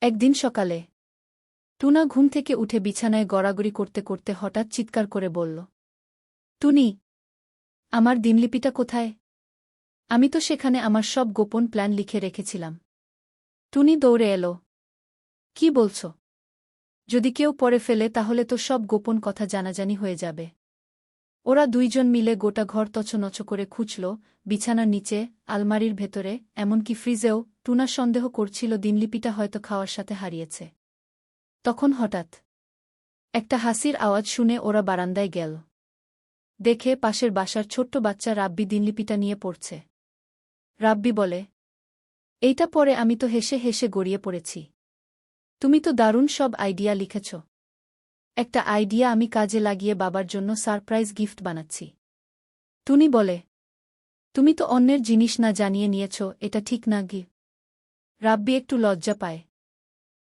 একদিন সকালে টুনা ঘুম থেকে উঠে বিছানায় গড়াগড়ি করতে করতে হঠাৎ চিৎকার করে বলল, টুনি, আমার দিনলিপিটা কোথায়? আমি তো সেখানে আমার সব গোপন প্ল্যান লিখে রেখেছিলাম। টুনি দৌড়ে এলো। কি বলছ? যদি কেউ পড়ে ফেলে তাহলে তো সব গোপন কথা জানাজানি হয়ে যাবে। ওরা দুইজন মিলে গোটা ঘর তছনছ করে খুঁজল, বিছানার নিচে, আলমারির ভেতরে, এমনকি ফ্রিজেও। টুনা সন্দেহ করছিল দিনলিপিটা হয়তো খাওয়ার সাথে হারিয়েছে। তখন হঠাৎ একটা হাসির আওয়াজ শুনে ওরা বারান্দায় গেল। দেখে পাশের বাসার ছোট্ট বাচ্চা রাব্বি দিনলিপিটা নিয়ে পড়ছে। রাব্বি বলে, এইটা পরে আমি তো হেসে হেসে গড়িয়ে পড়েছি। তুমি তো দারুণ সব আইডিয়া লিখেছ। একটা আইডিয়া আমি কাজে লাগিয়ে বাবার জন্য সারপ্রাইজ গিফট বানাচ্ছি। টুনি বলে, তুমি তো অন্যের জিনিস না জানিয়ে নিয়েছ, এটা ঠিক না গি? রাব্বি একটু লজ্জা পায়।